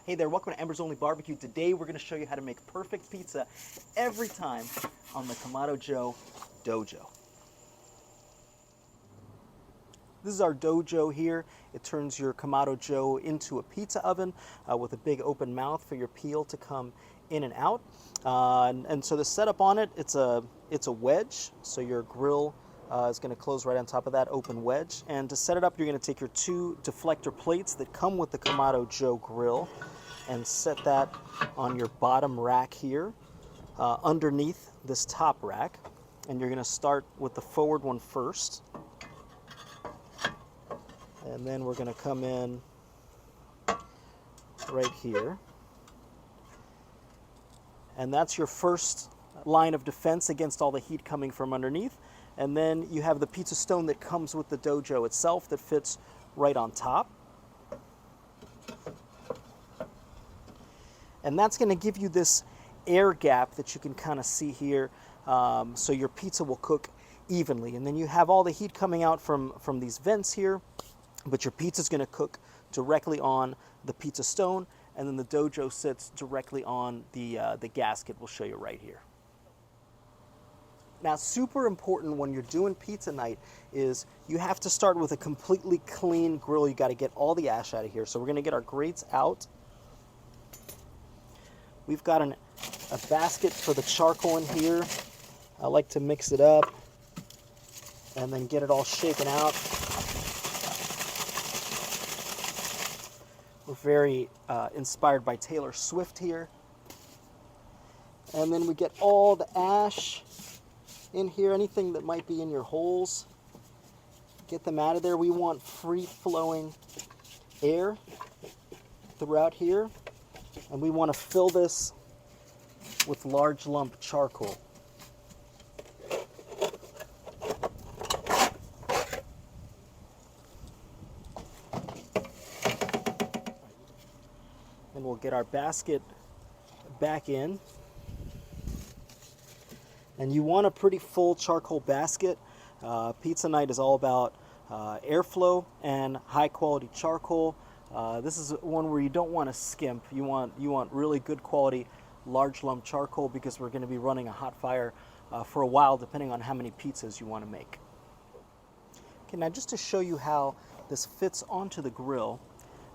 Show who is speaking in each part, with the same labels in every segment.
Speaker 1: Hey there, welcome to Embers Only Barbecue. Today we're going to show you how to make perfect pizza every time on the Kamado Joe DōJoe. This is our DōJoe here. It turns your Kamado Joe into a pizza oven with a big open mouth for your peel to come in and out. And so the setup on it, it's a wedge, so your grill is going to close right on top of that open wedge. And to set it up, you're going to take your 2 deflector plates that come with the Kamado Joe grill and set that on your bottom rack here underneath this top rack. And you're going to start with the forward one first. And then we're going to come in right here. And that's your first line of defense against all the heat coming from underneath. And then you have the pizza stone that comes with the DōJoe itself that fits right on top. And that's going to give you this air gap that you can kind of see here, so your pizza will cook evenly. And then you have all the heat coming out from these vents here, but your pizza is going to cook directly on the pizza stone, and then the DōJoe sits directly on the gasket we'll show you right here. Now, super important when you're doing pizza night is you have to start with a completely clean grill. You got to get all the ash out of here. So we're going to get our grates out. We've got a basket for the charcoal in here. I like to mix it up and then get it all shaken out. We're very inspired by Taylor Swift here. And then we get all the ash in here, anything that might be in your holes. Get them out of there. We want free-flowing air throughout here. And we want to fill this with large lump charcoal. And we'll get our basket back in. And you want a pretty full charcoal basket. Pizza night is all about airflow and high quality charcoal. This is one where you don't want to skimp. You want really good quality large lump charcoal because we're going to be running a hot fire for a while depending on how many pizzas you want to make. Okay, now just to show you how this fits onto the grill,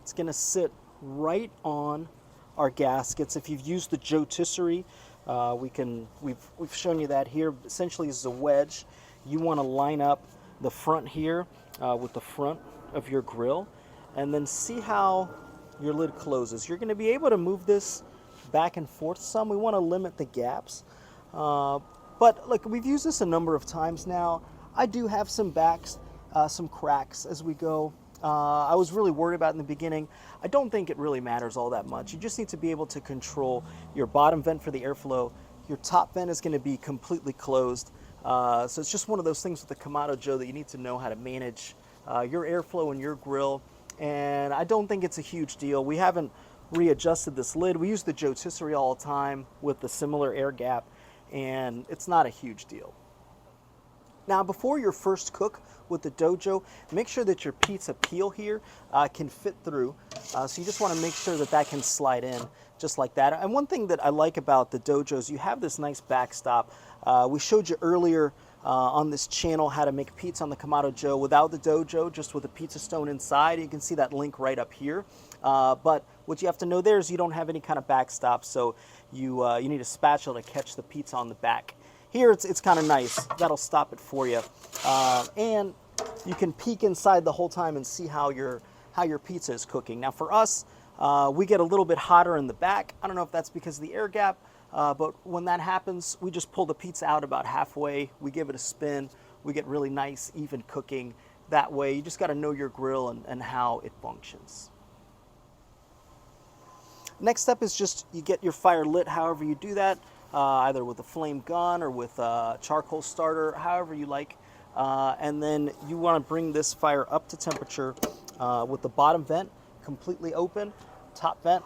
Speaker 1: it's going to sit right on our gaskets. If you've used the rotisserie, we've shown you that here. Essentially, this is a wedge. You want to line up the front here with the front of your grill, and then see how your lid closes. You're going to be able to move this back and forth some. We want to limit the gaps. But look, we've used this a number of times now. I do have some cracks as we go. I was really worried about it in the beginning. I don't think it really matters all that much. You just need to be able to control your bottom vent for the airflow. Your top vent is going to be completely closed. So it's just one of those things with the Kamado Joe that you need to know how to manage your airflow in your grill. And I don't think it's a huge deal. We haven't readjusted this lid. We use the rotisserie all the time with the similar air gap, and it's not a huge deal. Now, before your first cook with the DōJoe, make sure that your pizza peel here can fit through. So you just want to make sure that that can slide in just like that. And one thing that I like about the DōJoe is you have this nice backstop. We showed you earlier on this channel how to make pizza on the Kamado Joe without the DōJoe, just with a pizza stone inside. You can see that link right up here. But what you have to know there is you don't have any kind of backstop, so you need a spatula to catch the pizza on the back. Here it's kind of nice. That'll stop it for you. And you can peek inside the whole time and see how your pizza is cooking. Now for us, we get a little bit hotter in the back. I don't know if that's because of the air gap, but when that happens, we just pull the pizza out about halfway. We give it a spin. We get really nice, even cooking that way. You just got to know your grill and how it functions. Next step is just you get your fire lit however you do that, either with a flame gun or with a charcoal starter, however you like. And then you want to bring this fire up to temperature with the bottom vent completely open, top vent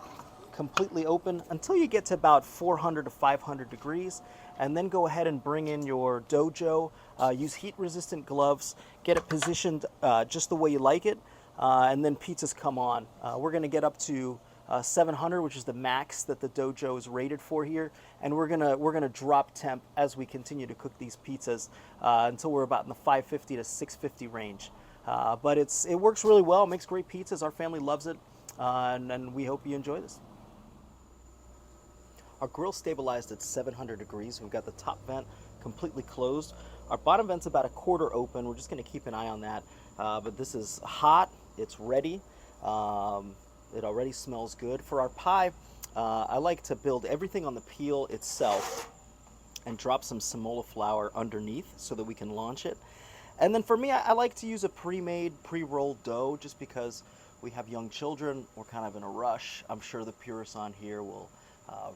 Speaker 1: completely open until you get to about 400 to 500 degrees, and then go ahead and bring in your DōJoe. Use heat-resistant gloves, get it positioned just the way you like it, and then pizzas come on. We're going to get up to 700, which is the max that the DōJoe is rated for here, and we're gonna drop temp as we continue to cook these pizzas until we're about in the 550 to 650 range. But it works really well. It makes great pizzas. Our family loves it, and we hope you enjoy this. Our grill stabilized at 700 degrees. We've got the top vent completely closed. Our bottom vent's about a quarter open. We're just going to keep an eye on that. But this is hot. It's ready. It already smells good. For our pie, I like to build everything on the peel itself and drop some semola flour underneath so that we can launch it. And then for me, I like to use a pre-made, pre-rolled dough just because we have young children. We're kind of in a rush. I'm sure the purists on here will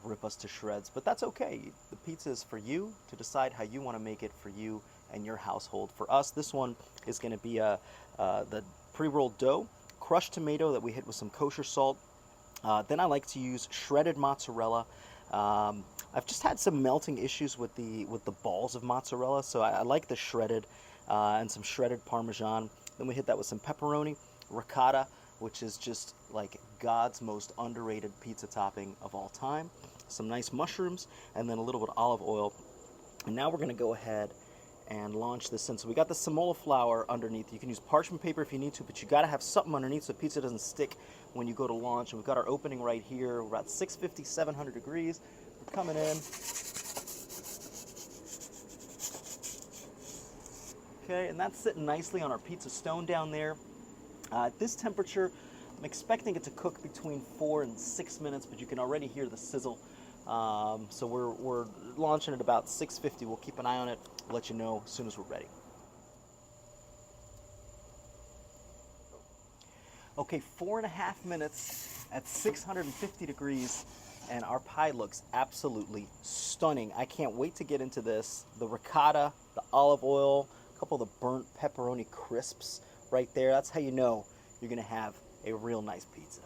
Speaker 1: rip us to shreds, but that's okay. The pizza is for you to decide how you want to make it for you and your household. For us, this one is going to be the pre-rolled dough, crushed tomato that we hit with some kosher salt. Then I like to use shredded mozzarella. I've just had some melting issues with the balls of mozzarella, so I like the shredded and some shredded Parmesan. Then we hit that with some pepperoni, ricotta, which is just like God's most underrated pizza topping of all time. Some nice mushrooms, and then a little bit of olive oil. And now we're going to go ahead and launch this in. So we got the semola flour underneath. You can use parchment paper if you need to, but you got to have something underneath so pizza doesn't stick when you go to launch. And we've got our opening right here. We're about 650, 700 degrees. We're coming in. Okay, and that's sitting nicely on our pizza stone down there. At this temperature, I'm expecting it to cook between 4 and 6 minutes, but you can already hear the sizzle. So we're launching at about 650. We'll keep an eye on it. We'll let you know as soon as we're ready. Okay, 4.5 minutes at 650 degrees, and our pie looks absolutely stunning. I can't wait to get into this. The ricotta, the olive oil, a couple of the burnt pepperoni crisps right there. That's how you know you're gonna have a real nice pizza.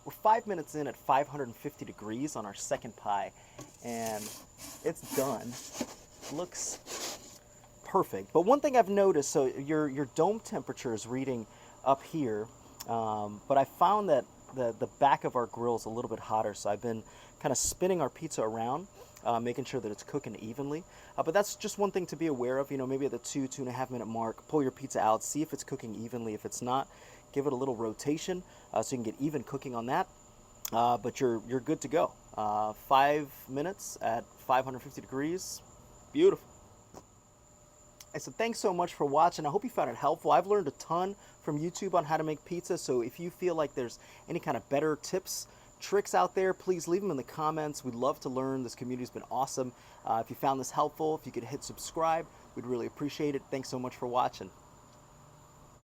Speaker 1: We're 5 minutes in at 550 degrees on our second pie, and it's done. Looks perfect. But one thing I've noticed, so your dome temperature is reading up here, but I found that the back of our grill is a little bit hotter, so I've been kind of spinning our pizza around, making sure that it's cooking evenly. But that's just one thing to be aware of. You know, maybe at the 2.5 minute mark, pull your pizza out, see if it's cooking evenly. If it's not, give it a little rotation so you can get even cooking on that. But you're good to go. 5 minutes at 550 degrees. Beautiful. So thanks so much for watching. I hope you found it helpful. I've learned a ton from YouTube on how to make pizza. So if you feel like there's any kind of better tips, tricks out there, please leave them in the comments. We'd love to learn. This community's been awesome. If you found this helpful, if you could hit subscribe, we'd really appreciate it. Thanks so much for watching.